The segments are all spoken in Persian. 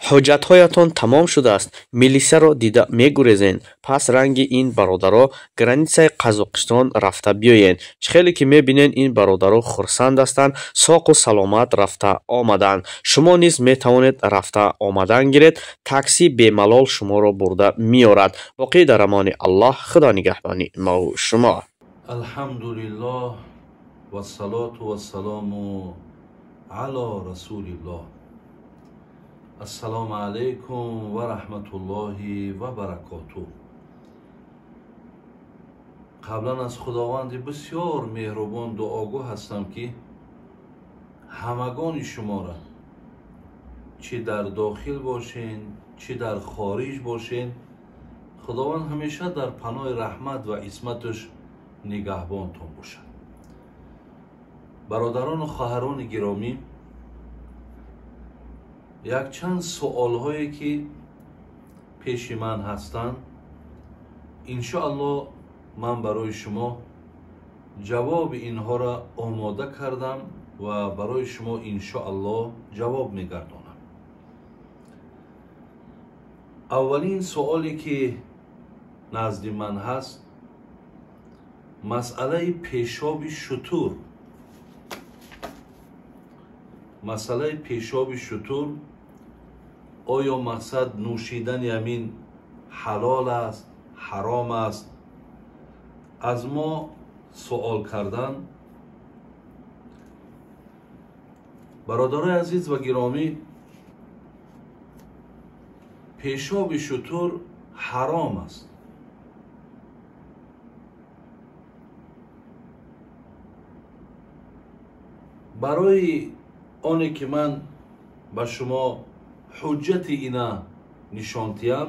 ҳоҷатҳоятон тамом шудааст, милисаро дида мегурезен. Пас ранги ин бародаро границаи Қазоқистон рафта биёен. Хеле ки мебинен ин бародаро хурсанд ҳастанд, соқу саломат рафта омаданд. Шумо низ метавонед рафта омадан гиред. такси бемалол шуморо бурда миёрад. боқӣ дар амони Аллоҳ. худо нигаҳбони мау шумо. Алҳамдулиллоҳ вассалоту вассаламу ала расулиллоҳ. ассалому алайкум ва раҳматуллоҳи ва баракотуҳ. қаблан аз худованди бисёр меҳрубон дуогӯ ҳастам ки ҳамагони шуморо чӣ дар дохил бошен, чӣ дар хориҷ бошен, худованд ҳамеша дар паноҳи раҳмат ва исматаш нигаҳбонтон бошад. бародарону хоҳарони гиромӣ, якчанд суолҳое ки пеши ман ҳастанд, иншоаллоҳ ман барои шумо ҷавоби инҳоро омода кардам ва барои шумо иншоаллоҳ ҷавоб мегардонам. аввалин суоле ки назди ман ҳаст, масъалаи пешоби шутур. масъалаи пешоби шутур, оё мақсад нӯшидани ҳамин ҳалол аст, ҳаром аст? аз мо суол кардан. бародарои азиз ва гиромӣ, пешоби шутур ҳаром аст. барои оне ки ман ба шумо ҳуҷҷати ина нишон диҳам,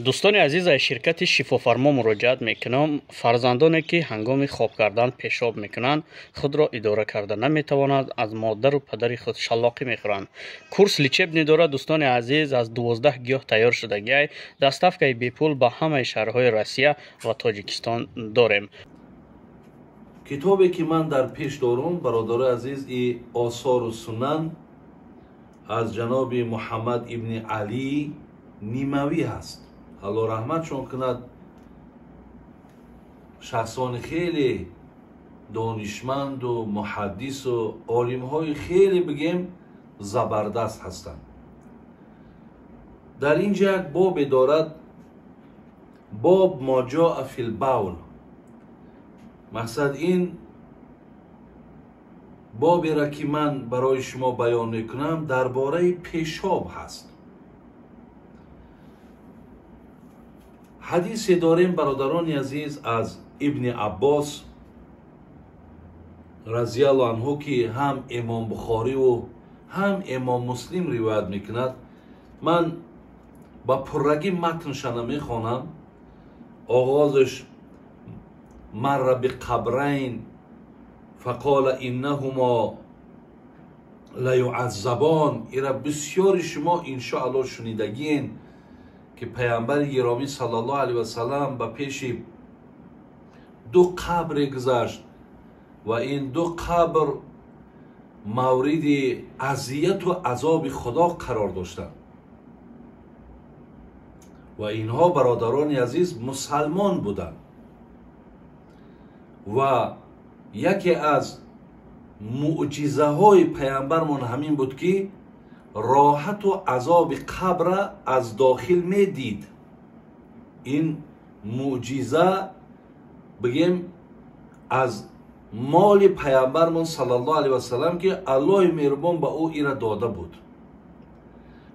дӯстони азиз, аз ширкати шифофармо муроҷиат мекунам. фарзандоне ки ҳангоми хоб кардан пешоб мекунанд, худро идора карда наметавонанд, аз модару падари худ шаллоқӣ мехӯранд. курс лечебни дорад. дӯстони азиз, аз 12 гиёҳ тайёр шудагиай доставкаи бепул ба ҳамаи шаҳрҳои Россия ва Тоҷикистон дорем. китобе ки ман дар пеш дорам, бародарои азиз, и осору сунан аз ҷаноби Муҳаммад ибни Али Нимавӣ ҳаст. аллоҳ раҳматшон кунад. шахсони хеле донишманду муҳаддису олимҳои хеле бигем забардаст ҳастанд. дар ин ҷа як бобе дорад, боб моҷоа фил баул. мақсад ин боберо ки ман барои шумо баён мекунам дар бораи пешоб ҳаст. ҳадисе дорем, бародарони азиз, аз ибни Аббос разияллоҳу анҳу ки ҳам имом Бухориву ҳам имом Муслим ривоят мекунад. ман ба пуррагӣ матншана мехонам. оғозаш марра биқабрайн фақола иннаҳумо лаюъаззабон. ира бисёри шумо иншоаллоҳ шунидагиен ки пайғамбари гиромӣ саллаллоҳу алайҳи васалам ба пеши ду қабре гузашт ва ин ду қабр мавриди азияту азоби худо қарор доштанд. ва инҳо, бародарони азиз, мусалмон буданд. ва яке аз муъҷизаҳои пайғамбармон ҳамин буд ки роҳату азоби қабра аз дохил медид. ин муъҷиза бигем аз моли пайғамбармон саллаллоҳу алайҳи васалам ки аллоҳи меҳрубон ба ӯ ира дода буд.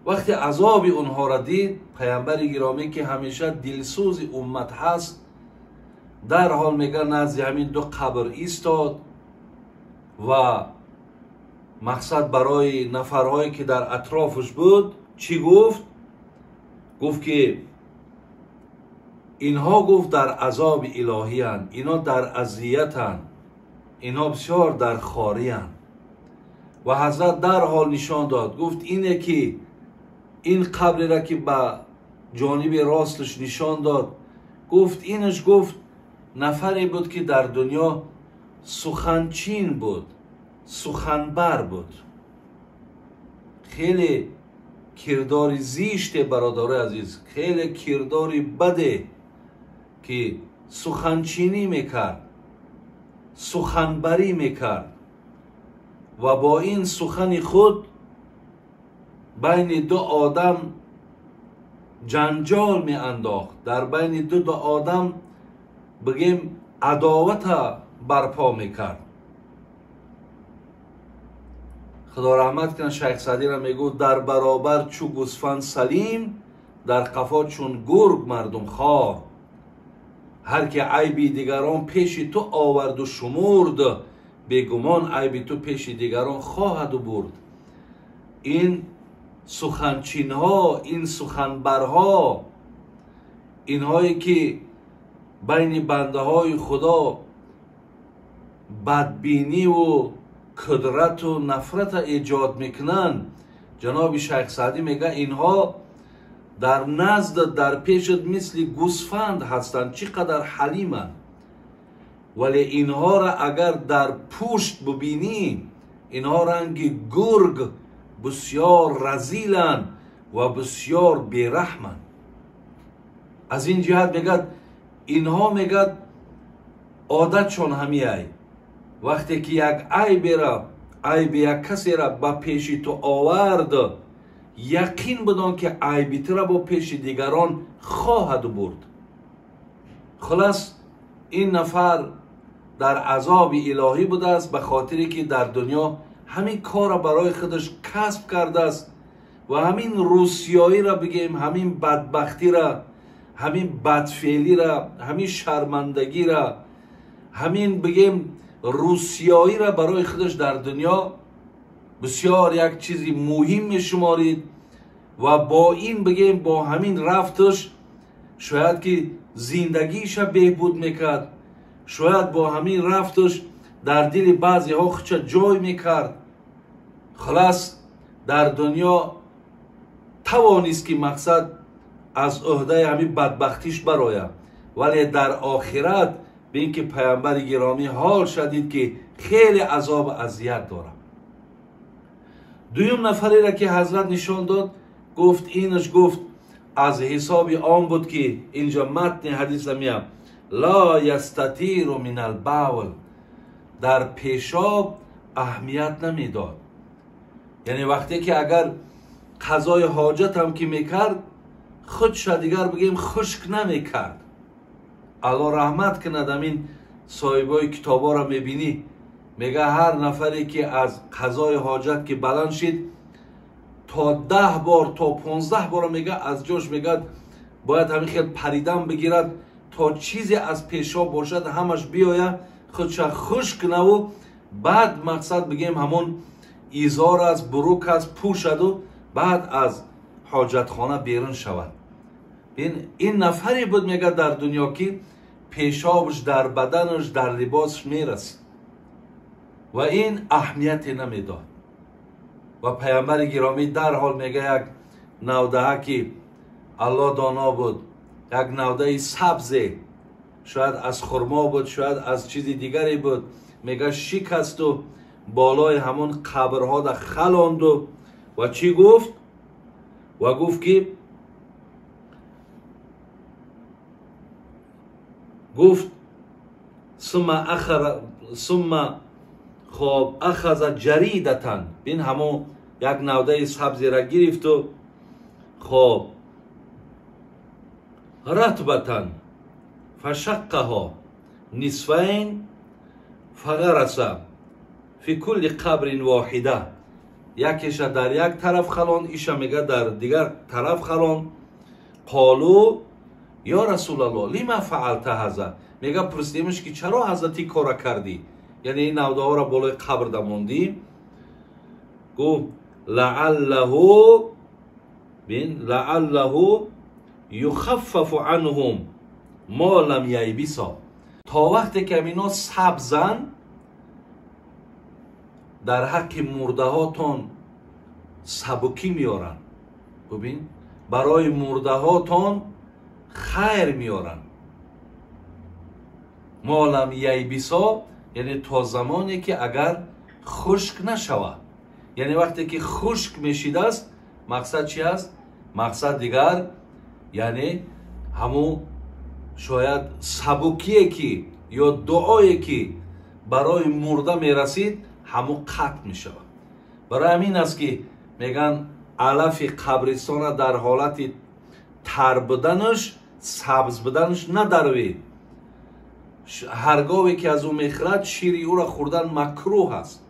вақте азоби онҳоро дид, пайғамбари гиромӣ ки ҳамеша дилсӯзи уммат ҳаст, дарҳол мегӯяд назди ҳамин ду қабр истод ва мақсад барои нафарҳое ки дар атрофаш буд чӣ гуфт? гуфт ки инҳо, гуфт, дар азоби илоҳиянд, инҳо дар азиятанд, инҳо бисёр дар хориянд. ва ҳазрат дарҳол нишон дод, гуфт ине ки ин қабреро ки ба ҷониби росташ нишон дод, гуфт инаш, гуфт, нафаре буд ки дар дунё суханчин буд, суханбар буд. хеле کردار زیشت برادر عزیز، خیلی کرداری بده که سخنچینی میکرد، سخنبری میکرد و با این سخن خود بین دو آدم جنجال می انداخت، در بین دو آدم بگیم عداوت برپا میکرد. خدا رحمت کنه شیخ سعدی را میگو در برابر چو گوسفند سلیم، در قفا چون گرگ مردم خوار. هر که عیبی دیگران پیش تو آورد و شمرد، بیگمان عیبی تو پیش دیگران خواهد و برد. این سخنچین ها، این سخنبرها، اینهایی که بین بنده های خدا بدبینی و کدرت و نفرت ایجاد میکنن، جناب شیخ سعدی میگه اینها در نزد در پیشت مثل گوسفند هستند، چقدر حلیمند، ولی اینها را اگر در پشت ببینی اینها رنگ گرگ بسیار رذیلند و بسیار بیرحمند. از این جهت میگه اینها میگه عادت چون همی ای، وقتی که یک عیب یک کسی را با پیش تو آورد، یقین بدان که عیبی تو را با پیش دیگران خواهد برد. خلاص این نفر در عذاب الهی بوده است، به خاطری که در دنیا همین کار را برای خودش کسب کرده است و همین روسیایی را بگیم، همین بدبختی را، همین بدفعلی را، همین شرمندگی را، همین بگیم روسیایی را برای خودش در دنیا بسیار یک چیزی مهم می شمارید و با این بگیم با همین رفتش شاید که زندگیش بهبود میکرد، شاید با همین رفتش در دل بعضی ها خودش جای میکرد. خلاص در دنیا توانست که مقصد از عهده همین بدبختیش برآید، ولی در آخرت به اینکه پیامبر گرامی حال شدید که خیلی عذاب و اذیت داره. دویم نفری را که حضرت نشان داد، گفت اینش گفت از حساب آن بود که اینجا متن حدیث میام لا یستطیر من البول، در پیشاب اهمیت نمیداد. یعنی وقتی که اگر قضای حاجت هم که میکرد خودش دیگر بگیم خشک نمیکرد. الله رحمت کند همین صاحبای کتابا را میبینی، میگه هر نفری که از قضای حاجت که بلند شد تا 10 بار تا 15 بار میگه از جاش میگه باید همین خیلی پریدن بگیرد تا چیزی از پیشاب باشد همش بیاید خودش خشک نو، بعد مقصد بگیم همون ایزار از بروک از پوشد و بعد از حاجت خانه بیرون شود. این نفری بود میگه در دنیا که پیشابش در بدنش در لباسش میرسید و این اهمیت نمیداد. و پیامبر گرامی در حال میگه یک نوده که الله دانا بود، یک نوده سبز، شاید از خرما بود، شاید از چیز دیگری بود، میگه شکست و بالای همون قبرها در خلاند و چی گفت؟ و گفت که گفت ثم اخذ جریدتن، این همون یک نوده سبزی را گرفت و خب رطبتن فشقها نصفین فغرس فی کل قبر واحده، یکیش در یک طرف خلان، ایشا میگه در دیگر طرف خلان. قالو یا رسول الله لما فعلت هذا، میگه پرسیدیمش که چرا حضرتی کارا کردی، یعنی این نوده ها را بالای قبر دموندی. گفت لعله یخفف عنهم ما لم ییبسا، تا وقتی که اینا سبزن در حق مرده هاتون سبکی میارن. ببین برای مرده هاتون خیر میارن. ما لم ییبسا یعنی تا زمانی که اگر خشک نشود، یعنی وقتی که خشک میشید است مقصد چی است؟ مقصد دیگر یعنی همون شاید سبکیه که یا دعایی که برای مرده میرسید همون قطع میشود. برای همین است که میگن علف قبرستان را در حالت تر بودنش سبز بودنش ندروید. هرگاهی که از او میخورد شیری او را خوردن مکروه است،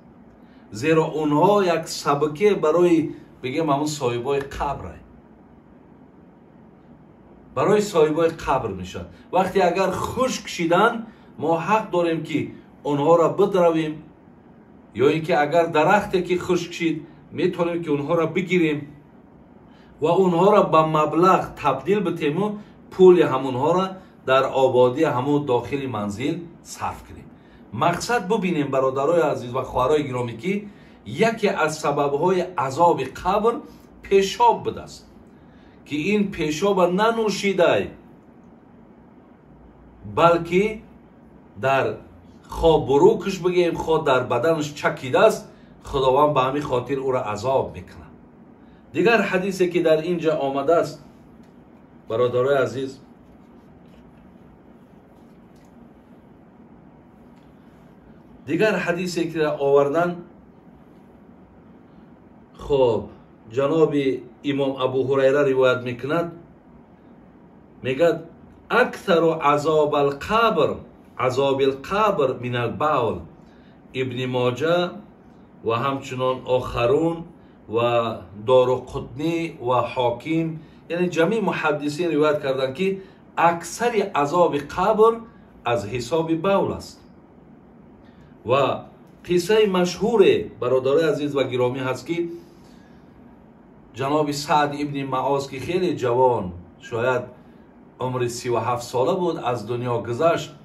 زیرا اونها یک سبکی برای بگیم همون صاحبای قبره، برای صاحبای قبر میشن. وقتی اگر خشک شیدن ما حق داریم که اونها را بدرویم، یا اینکه اگر درختی که خشک شید میتونیم که اونها را بگیریم و اونها را به مبلغ تبدیل بتیم و پول همونها را در آبادی همون داخل منزل صرف کنیم. مقصد ببینیم برادرای عزیز و خواهرای گرامی که یکی از سببهای عذاب قبر پیشاب بوده است که این پیشاب ننوشیده بلکه در خواه بروکش بگیم خواه در بدنش چکیده است، خداوند به همین خاطر او را عذاب میکنه. دیگر حدیثی که در اینجا آمده است برادرای عزیز، دیگر حدیثی که آوردن، خب جناب امام ابو هریره روایت میکند، میگد اکثر عذاب القبر من البول. ابن ماجه و همچنان آخرون و دارقطنی و حاکم، یعنی جمعی محدثین روایت کردند که اکثر عذاب قبر از حساب بول است. و قصه مشهور برادرای عزیز و گرامی هست که جناب سعد ابن معاذ که خیلی جوان، شاید عمر 37 ساله بود، از دنیا گذشت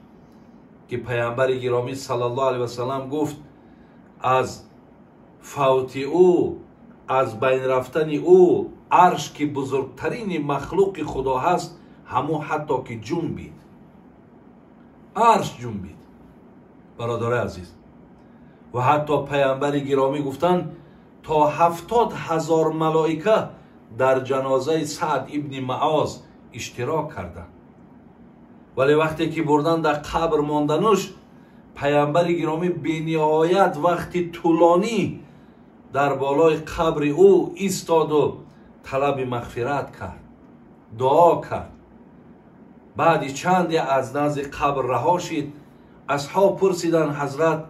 که پیامبر گرامی صلی الله علیه و سلم گفت از فوت او، از بین رفتن او، عرش که بزرگترین مخلوق خدا هست همو حتی که جنبید، عرش جنبید برادر عزیز. و حتی پیامبر گرامی گفتن تا 70,000 ملائکه در جنازه سعد ابن معاذ اشتراک کردند. ولی وقتی که بردن در قبر ماندنش، پیامبر گرامی بی‌نهایت وقتی طولانی در بالای قبر او ایستاد و طلب مغفرت کرد، دعا کرد. بعد چندی از نزد قبر رها شد. اصحاب پرسیدن حضرت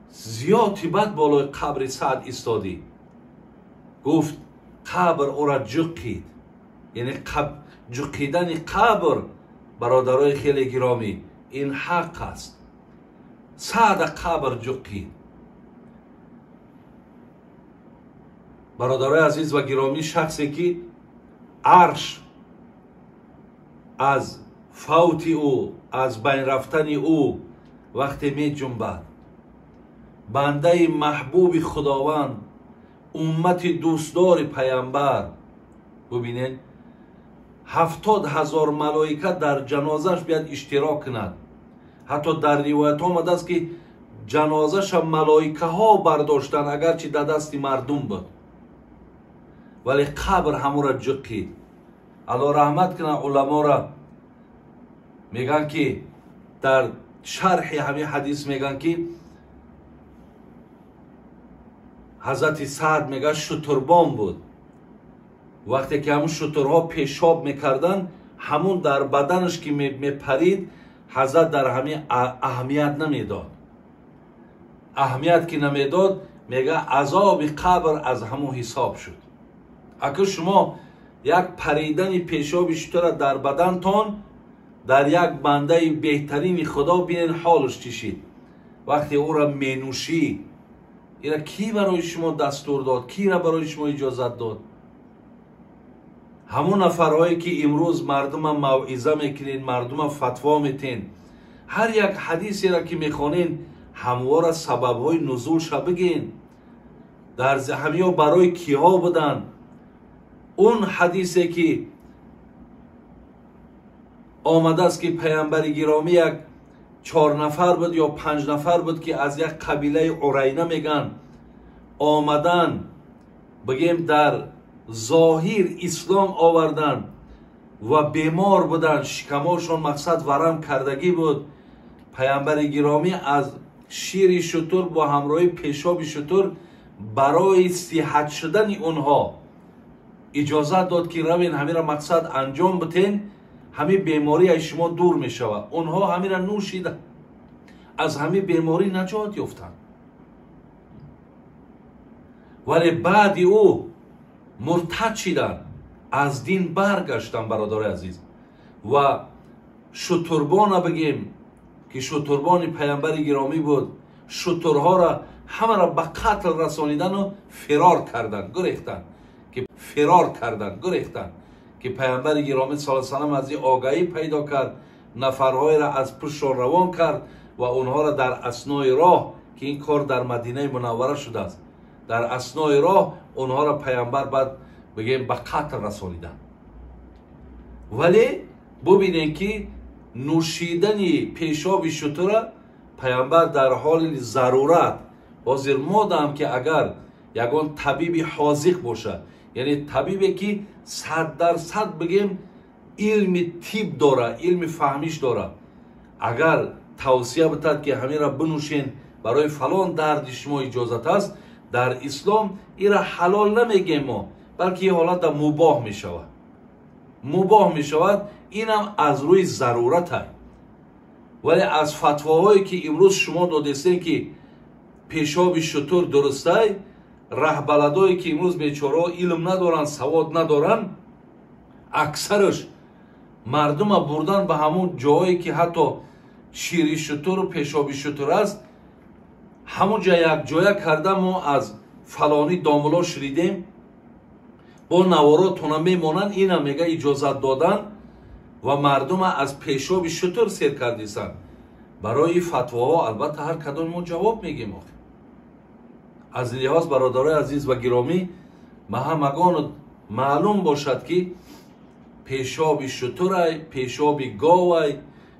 زیادی بعد بالای قبر سعد ایستادی؟ گفت قبر او را جقید. یعنی جقیدن قبر برادرای خیلی گرامی این حق است. سعد قبر جقید. برادرای عزیز و گرامی، شخصی که عرش از فوت او، از بین رفتن او وقتی می جنبد، بنده محبوب خداوند، امت دوستدار پیامبر، ببینید 70,000 ملائکه در جنازش بیاد اشتراک کند. حتی در روایت آمده است که جنازش ملائکه ها برداشتن اگرچه در دست مردم بود، ولی قبر همو را جقید. الله رحمت کنه علما را. میگن که در شرح همین حدیث میگن که حضرت سعد میگه شتربان بود. وقتی که همون شترها پیشاب میکردن، همون در بدنش که میپرید، حضرت در همین اهمیت نمیداد. اهمیت که نمیداد، میگه عذاب قبر از همون حساب شد. اگر شما یک پریدن پیشاب شتر در بدن تان در یک بنده بهترین خدا بینین حالش چشید. وقتی او را مینوشی، اینا کی برای شما دستور داد؟ کی را برای شما اجازت داد؟ همون نفرهایی که امروز مردم موعظه میکنین، مردم فتوا میتین، هر یک حدیثی را که میخوانین همواره سببهای نزولش بگین. در همه برای کیها بودن؟ اون حدیثی که آمده است که پیامبر گرامی یک 4 نفر بود یا 5 نفر بود که از یک قبیله عرینه میگن، آمدن بگیم در ظاهر اسلام آوردن و بیمار بودن، شکماشون مقصد ورم کردگی بود، پیامبر گرامی از شیر شتر با همراهی پیشاب شتر برای صحت شدن اونها اجازت داد که روین همین را مقصد انجام بتین، همین بیماری از شما دور می شود. اونها همین را نوشیدن، از همین بیماری نجات یافتند. ولی بعد او مرتد شدن، از دین برگشتن برادر عزیز. و شتربان بگیم که شتربان پیامبر گرامی بود، شترها را همه را به قتل رسانیدن و فرار کردن، گریختن که فرار کردن، گریختن که پیامبر گرامی صلی الله علیه و سلم از این آگاهی پیدا کرد، نفرهای را از پشتشان روان کرد و اونها را در اثنای راه، که این کار در مدینه منوره شده است، در اثنای راه اونها را پیامبر بعد بگیم به قتل رسانیدن. ولی ببینین که نوشیدن پیشاب شتر پیامبر در حال ضرورت حاضر مادم که اگر یگان طبیب حاذق باشه، یعنی طبیبی که 100% بگیم علم طب داره، علم فهمیش داره، اگر توصیه بتد که همین را بنوشین برای فلان درد شما اجازت است، در اسلام این را حلال نمیگیم ما، بلکه این حالت مباح می شود. مباح می شود، اینم از روی ضرورت است. ولی از فتواهایی که امروز شما دادستین که پیشاب شتر درسته، رهبلدایی که امروز بیچاره علم ندارن، سواد ندارن، اکثرش مردم بردن به همون جایی که حتی شیر شتر و پیشاب شتر است، همون جا یک جای کرده ما از فلانی داملا شریدیم، با نوارات تونه میمانن، اینا میگه اجازت دادن و مردم از پیشاب شتر سیر کردیسن. برای فتواها البته هر کدام ما جواب میگیم. از لحاظ برادرای عزیز و گرامی، ما همگان معلوم باشد که پیشاب شتر، پیشاب گاو،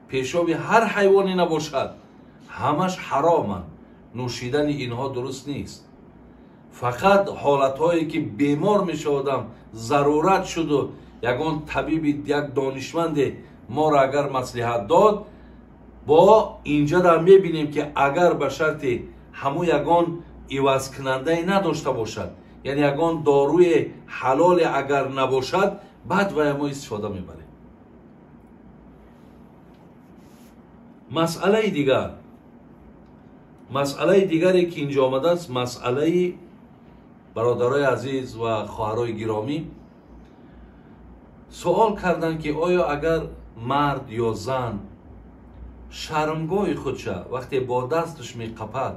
پیشاب هر حیوانی نباشد، همش حرامه. نوشیدن اینها درست نیست. فقط حالت هایی که بیمار میشه آدم، ضرورت شد و یگان طبیب، یک دانشمند ما را اگر مصلحت داد، با اینجا در میبینیم که اگر به شرط همو یگان عوض کننده نداشته باشد، یعنی یگان داروی حلال اگر نباشد، بعد و ما استفاده میبریم. مسئله دیگری که اینجا آمده است، مسئله برادرای عزیز و خواهرای گرامی سوال کردن که آیا اگر مرد یا زن شرمگاه خودشه وقتی با دستش میقپد،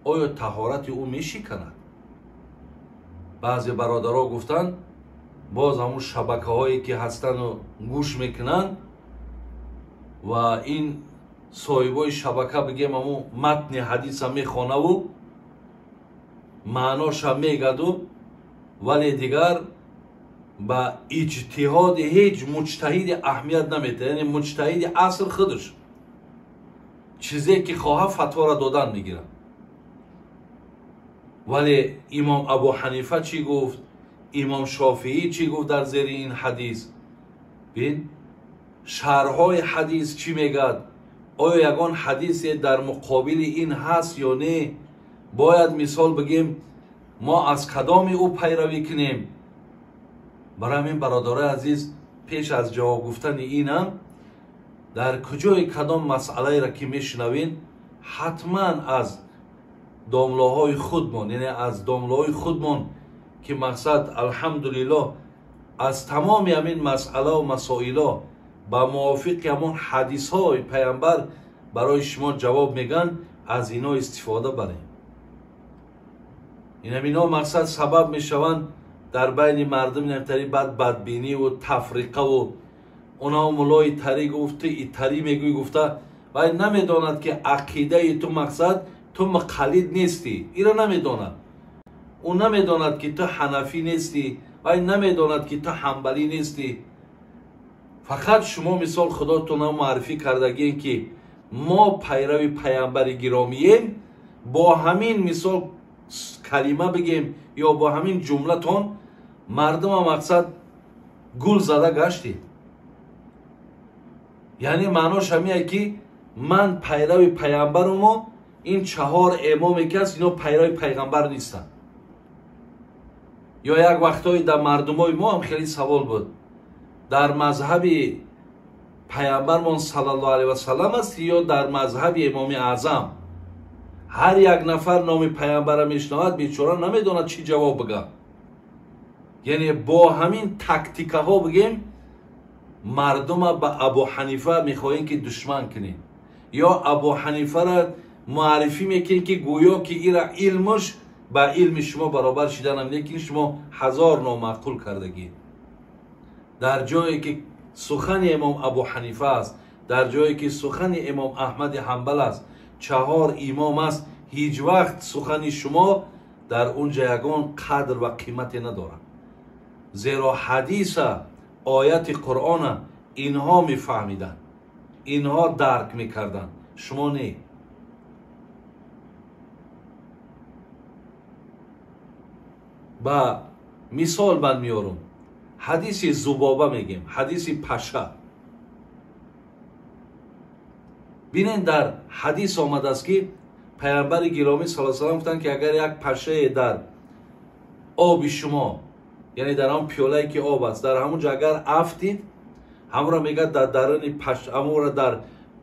آیا طهارت او میشکند؟ بعضی برادرها گفتن باز همون شبکه هایی که هستن و گوش میکنن و این صاحبای شبکه بگیم همون متن حدیث هم میخوانه و معناش هم میگد، ولی دیگر با اجتهاد هیچ مجتهد اهمیت نمیده، یعنی مجتهد اصل خودش چیزی که خواه فتوا را دادن میگیرن. ولی امام ابو حنیفه چی گفت، امام شافعی چی گفت در زیر این حدیث؟ بین شرحهای حدیث چی میگد؟ آیا یگان حدیث در مقابل این هست یا نه؟ باید مثال بگیم ما از کدام او پیروی کنیم؟ برای همین برادرای عزیز، پیش از جواب گفتن اینم، در کجای کدام مسئله را که میشنوین، حتما از داملاهای خودمان، یعنی از داملاهای خودمان که مقصد الحمدلله از تمام همین مسئله و مسائل با موافق همون حدیث های پیامبر برای شما جواب میگن، از اینا استفاده بریم. این اینا مقصد سبب میشوند در بین مردم نمیتری بدبینی و تفریقه و اونا ملای تری گفته ای تری میگوی گفته و نمیداند که عقیده تو مقصد تو مقلد نیستی، اینا نمیداند. اون نمیداند که تو حنفی نیستی و نمیداند که تو حنبلی نیستی. فقط شما مثال خداتون هم معرفی کردگی که ما پیروی پیامبر گرامیم، با همین مثال کلمه بگیم یا با همین جملتون мардум мақсад гул зада гашти. яъне маънош ҳамие ки ман пайрави пайғамбаруму ин 4 имоме ки аст ино пайрави пайғамбар нистанд. ё як вақтҳои дар мардумои мо ҳам хеле савол буд, дар мазҳаби пайғамбармон саллаллоҳу алайҳи васалам аст ё дар мазҳаби имоми аъзам? ҳар як нафар номи пайғамбара мешунавад, бечора намедонад чӣ ҷавоб бигӯяд. яъне бо ҳамин тактикаҳо бигем мардума ба Абу Ҳанифа мехоҳем ки душман кунем, ё Абу Ҳанифара муаррифӣ мекунем ки гӯё ки ира илмуш ба илми шумо баробар шида намед, лекин шумо 1000 номаъқул кардагид. дар ҷое ки сухани имом Абу Ҳанифа аст, дар ҷое ки сухани имом Аҳмади Ҳамбал аст, 4 имом аст, ҳеҷ вақт сухани шумо дар унҷа ягон қадр ва қимате надорад. зеро ҳадиса, ояти Қуръона инҳо мефаҳмиданд, инҳо дарк мекарданд, шумо не. ба мисол ман меорам, ҳадиси Зубоба мегем, ҳадиси паша. бинен дар ҳадис омадааст ки пайғамбари гиромӣ саллаллоҳу алайҳи ва саллам гуфтанд ки агар як пашае дар оби шумо, яъне дар ҳамон пиёлае ки об аст, дар ҳамон ҷо агар афтид, ҳамонро мегӯяд дар даруни ҳамонро дар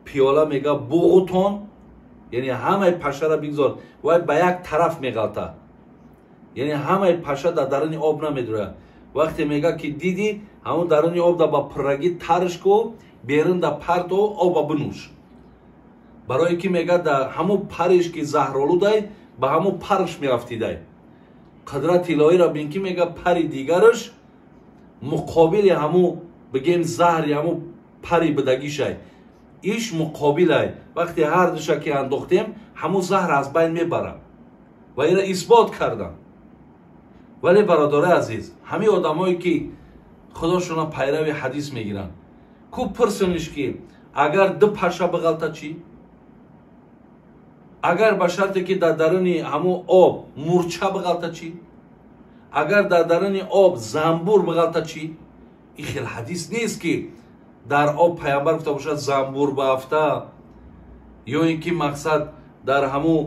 пиёла мегӯяд буғутон, яъне ҳамаи пашаро бигзор, вай ба як тараф меғалтад, яъне ҳамаи паша дар даруни об намедурад. вақте мегӯяд ки диди ҳамон даруни обда ба пуррагӣ тарш ку, берун да парту оба бинӯш. барое ки мегӯяд дар ҳамон париш ки заҳролудай ба ҳамон парш меафтидай. қудрати илоҳиро бин ки мегӯяд пари дигараш муқобили ҳамон бигем заҳри ҳамон пари бидагишай, иш муқобилай. вақте ҳар душа ки андохтем ҳамон заҳр аз байн мебарад ва ира исбот кардам. вале бародари азиз, ҳамин одамое ки худошона пайрави ҳадис мегиранд, ку пурсониш ки агар ду паша биғалта чӣ? агар ба шарте ки дар даруни ҳамон об мурча биғалта чӣ? агар дар даруни об замбур биғалта чӣ? ин хел ҳадис нест ки дар об пайғамбар гуфта бошад замбур баафта, ё ин ки мақсад дар ҳамон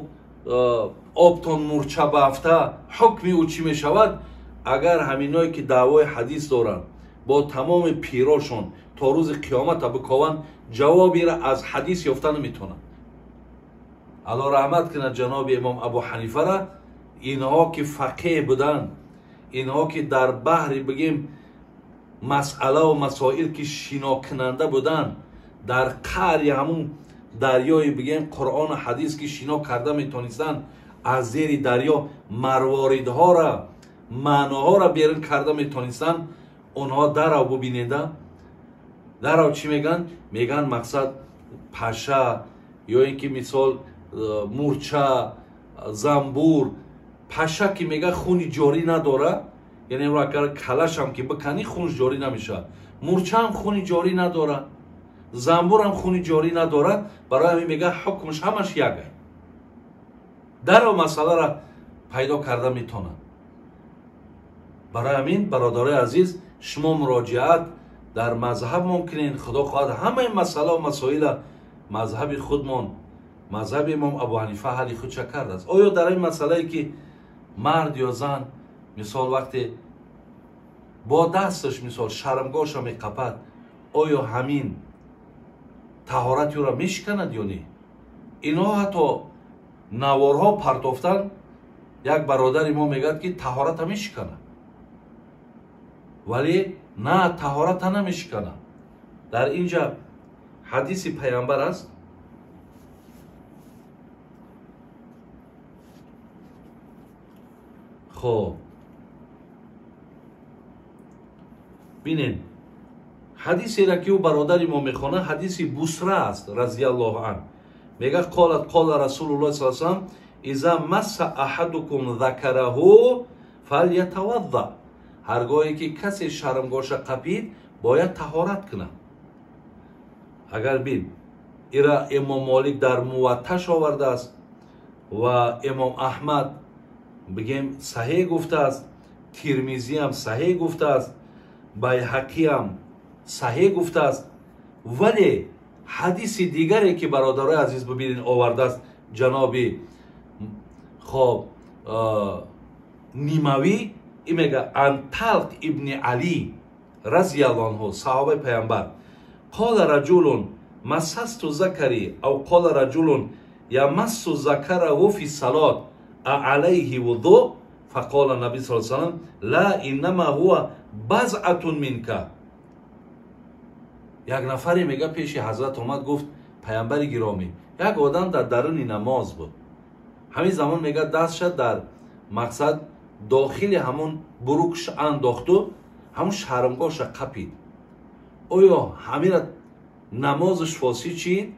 обтон мурча баафта, ҳукми ӯ чӣ мешавад? агар ҳаминое ки даъвои ҳадис доранд бо тамоми пирошон то рӯзи қиёмата бикованд, ҷавоби ира аз ҳадис ёфта наметавонанд. алло раҳмат кунад ҷаноби имом Абу Ҳанифара. инҳо ки фақеҳ буданд, инҳо ки дар баҳри бигем масъала ва масоил ки шинокунанда буданд, дар қаъри ҳамун дарёи бигем Қуръону ҳадис ки шино карда метонистанд, аз зери дарё марворидҳоро, маъноҳоро берун карда метонистанд, онҳо дарав бубинеда, дарав чӣ мегӯянд? мегӯянд мақсад паша, ё ин ки мисол мурча, замбур. паша ки мегӯяд хуни ҷорӣ надорад, яъне агар калашам ки бикани хунш ҷорӣ намешавад, мурчаам хуни ҷорӣ надорад, замбурам хуни ҷорӣ надорад, барои ҳамин мегӯяд ҳукмаш ҳамаш як аст. даро масъаларо пайдо карда метавонад. барои ҳамин бародарои азиз, шумо муроҷиат дар мазҳаб мумкинен. худо хоҳад ҳамаи масъала ва масоила мазҳаби худмон, мазҳаби имом Абу Ҳанифа ҳалли худша кардааст. оё дар ин масъалае ки мард ё зан мисол вақте бо дасташ мисол шармгоша меқапад, оё ҳамин таҳорати ӯро мешиканад ё не? инҳо ҳатто наворҳо партофтан, як бародари мо мегӯяд ки таҳората мешиканад, вале на, таҳората намешиканад. дар ин ҷа ҳадиси пайғамбар аст. خب بینین حدیثی را که او برادری ما میخونه حدیثی بسره است رضی الله عنه. میگه قال رسول الله صلی الله علیه وسلم اذا مس احدکم ذکره فلیتوضا. هرگاهی که کسی شرمگاش قپید باید طهارت کنه. اگر بین ایرا امام مالک در موطأش آورده است و امام احمد بگیم صحیح گفته است، ترمیزی هم صحیح گفته است، بیهقی هم صحیح گفته است. ولی حدیث دیگری که برادرای عزیز ببینین آورده است جناب خب نیموی، این میگه ان طلق ابن علی رضی الله عنه صحابه پیامبر قال رجل مسست ذکری او قال رجل یمس ذکره فی الصلاه علیه وضوء فقال النبی صلی الله علیه و سلم لا انما هو بضعه منک. یک نفری میگه پیش حضرت اومد گفت پیامبر گرامی یک آدم در درون نماز بود، همین زمان میگه دستش در مقصد داخل همون بروکش انداخت و همون شرمگاهش قپید. آیا همین نمازش فاسد چید؟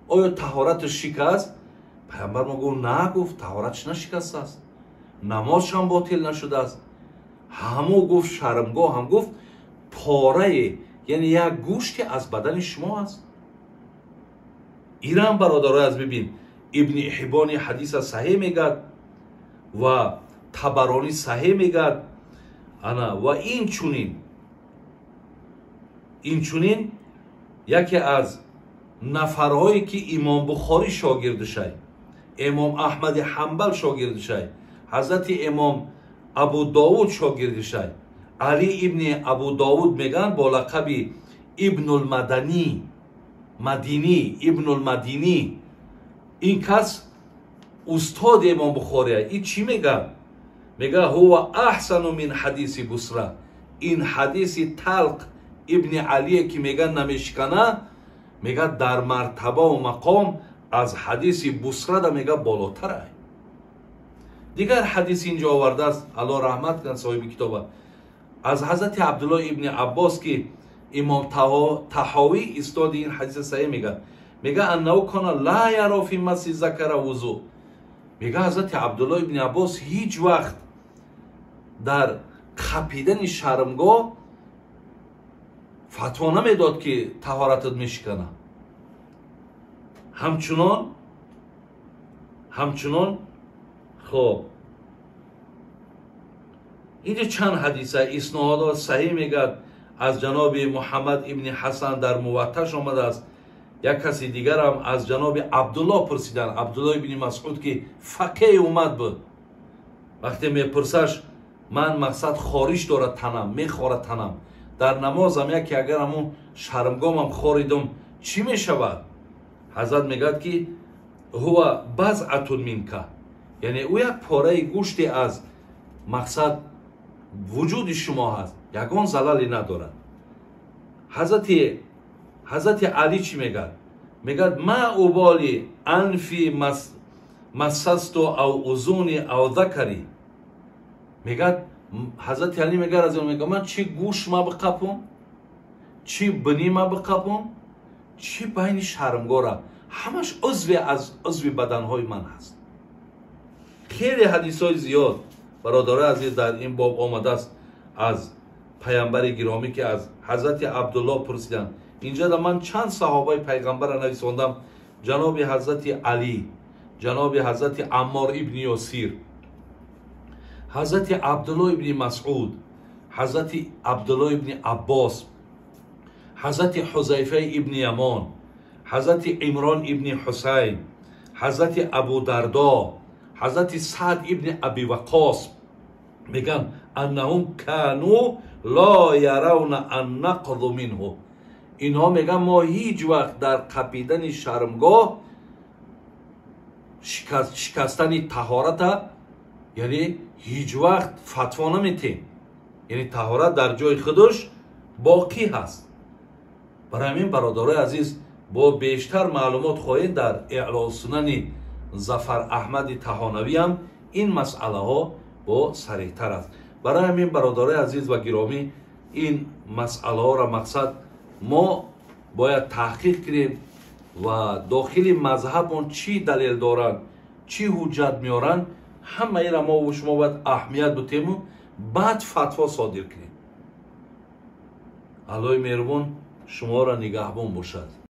آیا طهارتش شکست؟ پیامبر ما گفت نه، گفت طهارتش نشکسته است، نمازش هم باطل نشده است. همو گفت شرمگاه هم گفت پاره، یعنی یک گوشت از بدن شما است. ایران برادرای از ببین ابن حبانی حدیث صحیح میگد و طبرانی صحیح میگد انا و این چونین یکی از نفرهایی که امام بخاری شاگردشه، امام احمد حنبل شاگردشه، حضرت امام ابو داود شاگردشه، علی ابن ابو داود میگن با لقب ابن المدینی، ابن المدینی، این کس استاد امام بخاری. این چی میگه؟ میگه هو احسن من حدیث بصره. این حدیث طلق ابن علی که میگن نمیشکنه، میگه در مرتبه و مقام از حدیث بصره دا میگه بالاتره. دیگر حدیث اینجا آورده است، الله رحمت کن صاحب کتاب، از حضرت عبدالله ابن عباس که امام طحاوی استاد این حدیث صحیح میگه انه کان لا یرا فی مس ذکر وضو. میگه حضرت عبدالله ابن عباس هیچ وقت در خپیدن شرمگاه فتوا نمیداد که طهارتت میشکنه. همچنان خب اینجا چند حدیثه اسناد صحیح میگه از جناب محمد ابن حسن در موطأش آمده است. یک کسی دیگر هم از جناب عبدالله پرسیدن، عبدالله ابن مسعود که فقیه اومد بود، وقتی میپرسش من مقصد خارش داره تنم، میخوره تنم، در نمازم یکی اگر همون شرمگام هم خوریدم چی میشود؟ حضرت میگد که هو بضعه منک، یعنی او یک پاره گوشتی از مقصد وجود شما هست، یگان زلالی ندارد. حضرت علی چی میگد؟ میگد ما اوبالی انفی مسست او اذونی او ذکری. میگد حضرت علی میگه از اون میگه من چی گوش ما بقپم، چی بنی ما بقپم، چی بین شرمگاه، همش عضو از عضو بدنهای من هست. خیلی حدیث های زیاد برادرای عزیز در این باب آمده است از پیامبر گرامی که از حضرت عبدالله پرسیدن. اینجا در من چند صحابه پیغمبر را نویساندم، جناب حضرت علی، جناب حضرت عمار ابن یاسیر، حضرت عبدالله ابن مسعود، حضرت عبدالله ابن عباس، حضرت حذیفه ابن یمان، حضرت عمران ابن حسین، حضرت ابو دردا، حضرت سعد ابن ابی وقاص میگن انهم کانوا لا یرون النقض منه. اینها میگن ما هیچ وقت در قپیدن شرمگاه شکستن طهارت، یعنی هیچ وقت فتوا نمیتیم، یعنی طهارت در جای خودش باقی هست. برای همین برادرای عزیز با بیشتر معلومات خواهید در اعلان سنن ظفر احمد طحانوی هم این مسئله ها با صریح‌تر است. برای همین برادرای عزیز و گرامی این مسئله ها را مقصد ما باید تحقیق کنیم و داخل مذهب چی دلیل دارن، چی حجت میارن، همه ای را ما و شما باید اهمیت بدیم و بعد فتوا صادر کنیم. الله مهربان شما را نگهبان باشد.